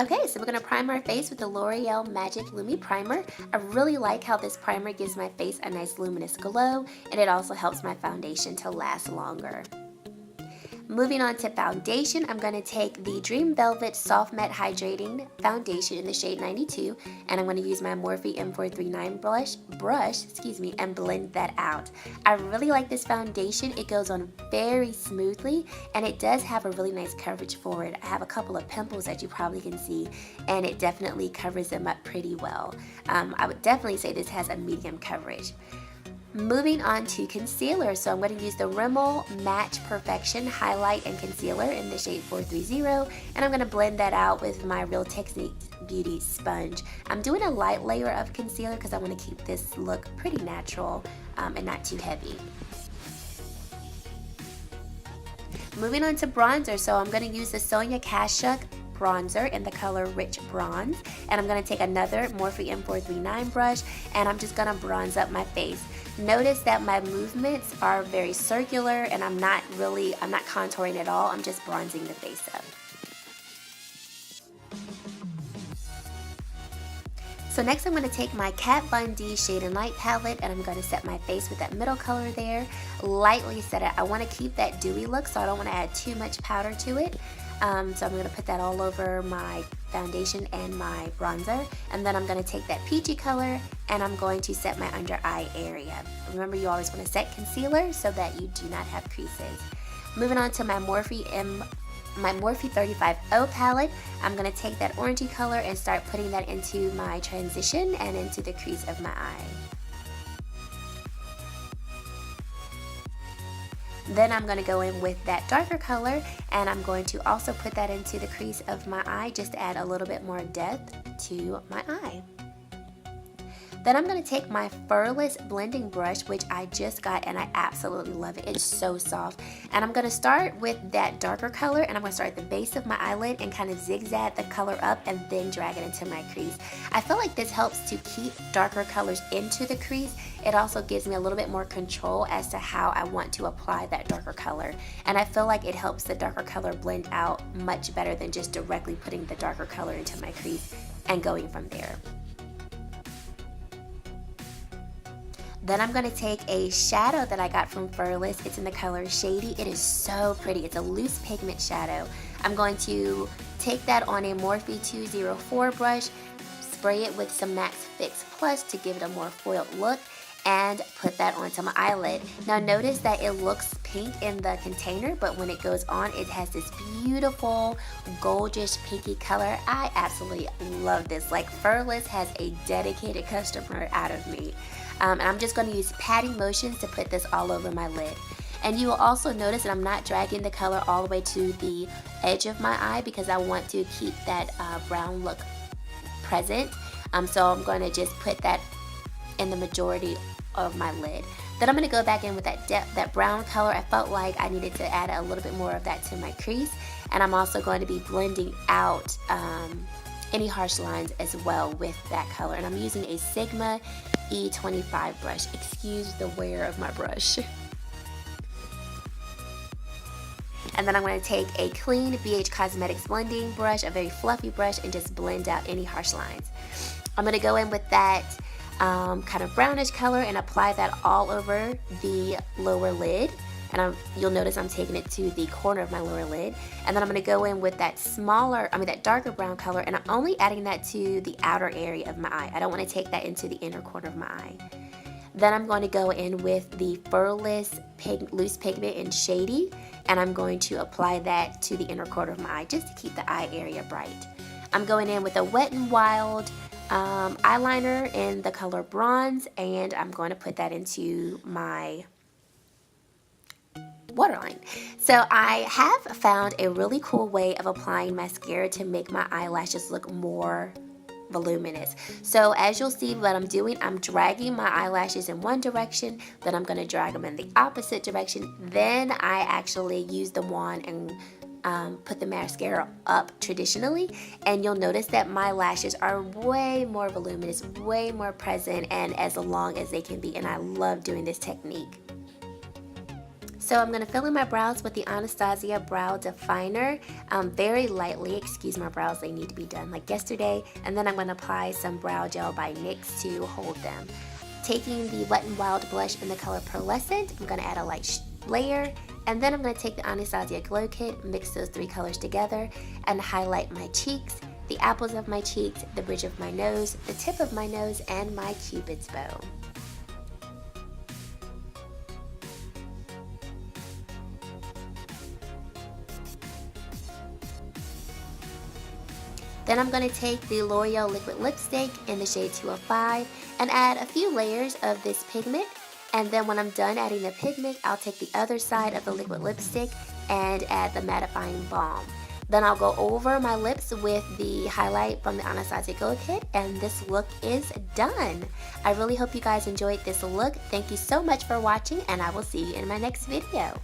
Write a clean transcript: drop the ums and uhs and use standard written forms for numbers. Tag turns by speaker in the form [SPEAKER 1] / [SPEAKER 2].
[SPEAKER 1] Okay, so we're going to prime our face with the L'Oreal Magic Lumi Primer. I really like how this primer gives my face a nice luminous glow, and it also helps my foundation to last longer. Moving on to foundation, I'm going to take the Dream Velvet Soft Matte Hydrating Foundation in the shade 92, and I'm going to use my Morphe M439 brush, and blend that out. I really like this foundation. It goes on very smoothly, and it does have a really nice coverage for it. I have a couple of pimples that you probably can see, and it definitely covers them up pretty well. I would definitely say this has a medium coverage. Moving on to concealer, so I'm going to use the Rimmel Match Perfection Highlight and Concealer in the shade 430, and I'm going to blend that out with my Real Techniques Beauty sponge. I'm doing a light layer of concealer because I want to keep this look pretty natural and not too heavy. Moving on to bronzer, so I'm going to use the Sonia Kashuk bronzer in the color Rich Bronze, and I'm going to take another Morphe M439 brush, and I'm just going to bronze up my face. Notice that my movements are very circular, and I'm not contouring at all. I'm just bronzing the face up. So next I'm going to take my Kat Von D Shade and Light palette, and I'm going to set my face with that middle color there. Lightly set it. I want to keep that dewy look, so I don't want to add too much powder to it. So I'm going to put that all over my foundation and my bronzer, and then I'm going to take that peachy color and I'm going to set my under eye area. Remember, you always want to set concealer so that you do not have creases. Moving on to my Morphe 35O palette, I'm going to take that orangey color and start putting that into my transition and into the crease of my eye. Then I'm going to go in with that darker color, and I'm going to also put that into the crease of my eye just to add a little bit more depth to my eye. Then I'm going to take my Furless blending brush, which I just got and I absolutely love it. It's so soft. And I'm going to start with that darker color, and I'm going to start at the base of my eyelid and kind of zigzag the color up and then drag it into my crease. I feel like this helps to keep darker colors into the crease. It also gives me a little bit more control as to how I want to apply that darker color. And I feel like it helps the darker color blend out much better than just directly putting the darker color into my crease and going from there. Then I'm going to take a shadow that I got from Furless. It's in the color Shady. It is so pretty. It's a loose pigment shadow. I'm going to take that on a Morphe 204 brush, spray it with some Max Fix Plus to give it a more foiled look, and put that onto my eyelid. Now notice that it looks pink in the container, but when it goes on, it has this beautiful goldish pinky color. I absolutely love this. Like, Furless has a dedicated customer out of me. And I'm just going to use patting motions to put this all over my lid. And you will also notice that I'm not dragging the color all the way to the edge of my eye because I want to keep that brown look present. So I'm going to just put that in the majority of my lid. Then I'm going to go back in with that brown color. I felt like I needed to add a little bit more of that to my crease. And I'm also going to be blending out any harsh lines as well with that color. And I'm using a Sigma E25 brush. Excuse the wear of my brush. And then I'm going to take a clean BH Cosmetics blending brush, a very fluffy brush, and just blend out any harsh lines. I'm going to go in with that kind of brownish color and apply that all over the lower lid. And you'll notice I'm taking it to the corner of my lower lid. And then I'm going to go in with that that darker brown color, and I'm only adding that to the outer area of my eye. I don't want to take that into the inner corner of my eye. Then I'm going to go in with the Furless loose pigment in Shady, and I'm going to apply that to the inner corner of my eye just to keep the eye area bright. I'm going in with a Wet n Wild eyeliner in the color Bronze, and I'm going to put that into my waterline. So I have found a really cool way of applying mascara to make my eyelashes look more voluminous. So as you'll see what I'm doing, I'm dragging my eyelashes in one direction, then I'm going to drag them in the opposite direction. Then I actually use the wand and put the mascara up traditionally, and you'll notice that my lashes are way more voluminous, way more present, and as long as they can be, and I love doing this technique. So I'm going to fill in my brows with the Anastasia Brow Definer very lightly. Excuse my brows, they need to be done like yesterday. And then I'm going to apply some brow gel by NYX to hold them. Taking the Wet n Wild blush in the color Pearlescent, I'm going to add a light layer. And then I'm going to take the Anastasia Glow Kit, mix those three colors together, and highlight my cheeks, the apples of my cheeks, the bridge of my nose, the tip of my nose, and my Cupid's bow. Then I'm going to take the L'Oreal Liquid Lipstick in the shade 205 and add a few layers of this pigment. And then when I'm done adding the pigment, I'll take the other side of the liquid lipstick and add the mattifying balm. Then I'll go over my lips with the highlight from the Anastasia Glow Kit, and this look is done. I really hope you guys enjoyed this look. Thank you so much for watching, and I will see you in my next video.